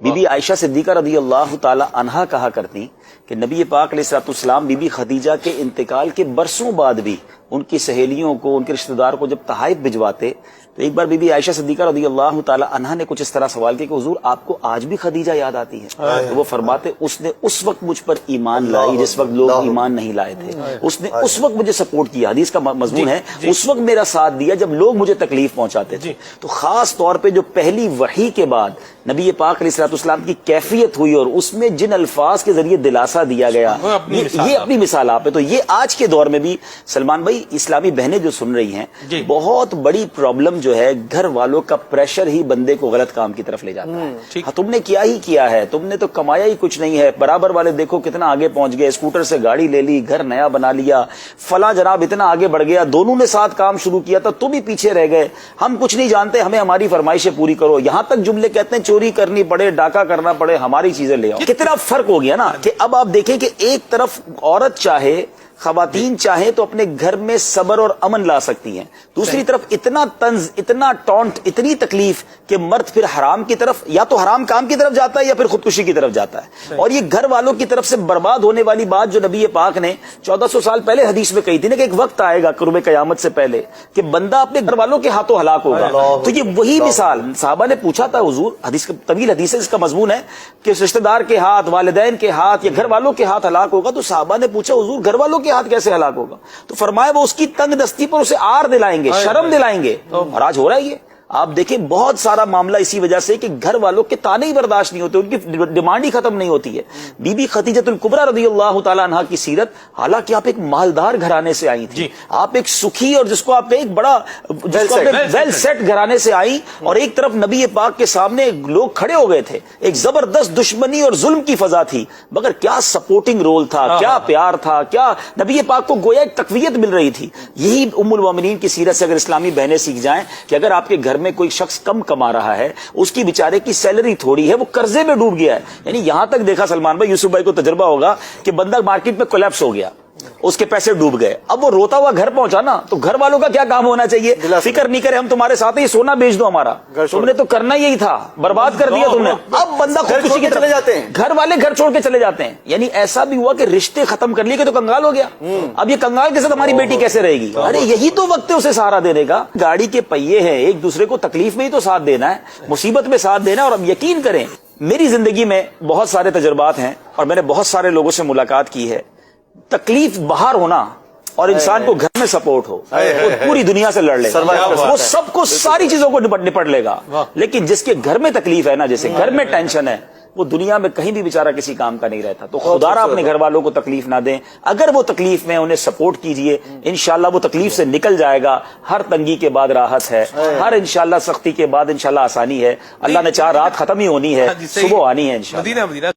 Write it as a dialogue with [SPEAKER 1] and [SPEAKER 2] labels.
[SPEAKER 1] Be be عائشہ صدیقہ رضی اللہ تعالی عنہا کہا کرتی کہ نبی پاک علیہ الصلوۃ والسلام بی بی خدیجہ کے انتقال کے برسوں بعد بھی ان کی سہیلیوں کو، ان کے رشتہ دار کو جب تحائف بھجواتے تو ایک بار بی بی عائشہ صدیقہ رضی اللہ تعالی عنہا نے کچھ اس طرح سوال کیا کہ حضور آپ کو آج بھی خدیجہ یاد آتی ہے؟ تو وہ فرماتے اس نے اس وقت مجھ پر ایمان لائی جس وقت لوگ ایمان نہیں لائے تھے، اس نے اس وقت مجھے سپورٹ کیا، حدیث کا مضمون ہے اس وقت میرا ساتھ دیا جب لوگ مجھے تکلیف پہنچاتے تھے۔ تو خاص طور پہ جو پہلی وحی کے بعد نبی پاک علیہ الصلوۃ والسلام کی کیفیت ہوئی اور اس میں جن الفاظ کے ذریعے دلاسا دیا گیا، یہ اپنی مثال آپ ہے۔ تو یہ آج کے دور میں بھی سلمان بھائی اسلامی بہنیں جو سن رہی ہیں، بہت بڑی پرابلم جو ہے گھر والوں کا پریشر ہی بندے کو غلط کام کی طرف لے جاتا ہے۔ ہاں تم نے کیا ہی کیا ہے، تم نے تو کمایا ہی کچھ نہیں ہے، برابر والے دیکھو کتنا آگے پہنچ گئے، اسکوٹر سے گاڑی لے لی، گھر نیا بنا لیا، فلاں جناب اتنا آگے بڑھ گیا، دونوں نے ساتھ کام شروع کیا تھا تم ہی پیچھے رہ گئے، ہم کچھ نہیں جانتے، ہمیں ہماری فرمائشیں پوری کرو، یہاں تک جملے کہتے ہیں چوری کرنی پڑے، ڈاکہ کرنا پڑے، ہماری چیزیں لے آؤ۔ کتنا فرق ہو گیا نا کہ اب آپ دیکھیں کہ ایک طرف عورت چاہے، خواتین چاہیں تو اپنے گھر میں صبر اور امن لا سکتی ہیں، دوسری طرف اتنا طنز، اتنا ٹونٹ، اتنی تکلیف کہ مرد پھر حرام کی طرف، یا تو حرام کام کی طرف جاتا ہے یا پھر خودکشی کی طرف جاتا ہے۔ اور یہ گھر والوں کی طرف سے برباد ہونے والی بات جو نبی پاک نے 1400 سال پہلے حدیث میں کہی تھی نا کہ ایک وقت آئے گا قرب قیامت سے پہلے کہ بندہ اپنے گھر والوں کے ہاتھوں ہلاک ہوگا۔ تو یہ وہی مثال، صحابہ نے پوچھا تھا حضور، حدیث طویل حدیث ہے، اس کا مضمون ہے کہ رشتہ دار کے ہاتھ، والدین کے ہاتھ یا گھر والوں کے ہاتھ ہلاک ہوگا، تو صحابہ نے پوچھا حضور گھر والوں کے ہاتھ کیسے ہلاک ہوگا؟ تو فرمایا وہ اس کی تنگ دستی پر اسے آر دلائیں گے، شرم دلائیں گے، اور آج ہو رہا ہے یہ۔ آپ دیکھیں بہت سارا معاملہ اسی وجہ سے کہ گھر والوں کے تانے ہی برداشت نہیں ہوتے، ان کی ڈیمانڈ ہی ختم نہیں ہوتی ہے۔ بی بی خدیجہ الکبریٰ رضی اللہ تعالی عنہا کی سیرت، حالانکہ آپ ایک مالدار گھرانے سے آئی تھی، آپ ایک سکھی اور جس کو آپ ایک بڑا ویل سیٹ گھرانے سے آئی، اور ایک طرف نبی پاک کے سامنے لوگ کھڑے ہو گئے تھے، ایک زبردست دشمنی اور ظلم کی فضا تھی، مگر کیا سپورٹنگ رول تھا، کیا پیار تھا، کیا نبی پاک کو گویا ایک تقویت مل رہی تھی۔ یہی ام المومنین کی سیرت سے اگر اسلامی بہنیں سیکھ جائیں کہ اگر آپ کے گھر میں کوئی شخص کم کما رہا ہے، اس کی بیچارے کی سیلری تھوڑی ہے، وہ قرضے میں ڈوب گیا ہے، یعنی یہاں تک دیکھا سلمان بھائی، یوسف بھائی کو تجربہ ہوگا کہ بندہ مارکیٹ میں کولیپس ہو گیا، اس کے پیسے ڈوب گئے، اب وہ روتا ہوا گھر پہنچا نا، تو گھر والوں کا کیا کام ہونا چاہیے؟ فکر نہیں کرے، ہم تمہارے ساتھ ہی سونا بیچ دو ہمارا، تم نے تو کرنا یہی تھا، برباد کر دیا تم نے۔ اب بندہ خودکشی کی طرف جاتے ہیں، گھر والے گھر چھوڑ کے چلے جاتے ہیں، یعنی ایسا بھی ہوا کہ رشتے ختم کر لیے کہ تو کنگال ہو گیا، اب یہ کنگال کے ساتھ ہماری بیٹی کیسے رہے گی؟ ارے یہی تو وقت ہے اسے سہارا دینے کا، گاڑی کے پہیے ہیں، ایک دوسرے کو تکلیف میں ہی تو ساتھ دینا ہے، مصیبت میں ساتھ دینا ہے۔ اور اب یقین کریں میری زندگی میں بہت سارے تجربات ہیں اور میں نے بہت سارے لوگوں سے ملاقات کی ہے، تکلیف باہر ہونا اور انسان کو گھر میں سپورٹ ہو، وہ پوری دنیا سے لڑ لے گا، وہ سب کو ساری چیزوں کو نپٹ لے گا، لیکن جس کے گھر میں تکلیف ہے نا، جیسے گھر میں ٹینشن ہے، وہ دنیا میں کہیں بھی بیچارہ کسی کام کا نہیں رہتا۔ تو خدا را اپنے گھر والوں کو تکلیف نہ دیں، اگر وہ تکلیف میں انہیں سپورٹ کیجئے، انشاءاللہ وہ تکلیف سے نکل جائے گا۔ ہر تنگی کے بعد راحت ہے، ہر انشاءاللہ سختی کے بعد انشاءاللہ آسانی ہے، اللہ نے چاہ رات ختم ہی ہونی ہے، صبح آنی ہے انشاءاللہ۔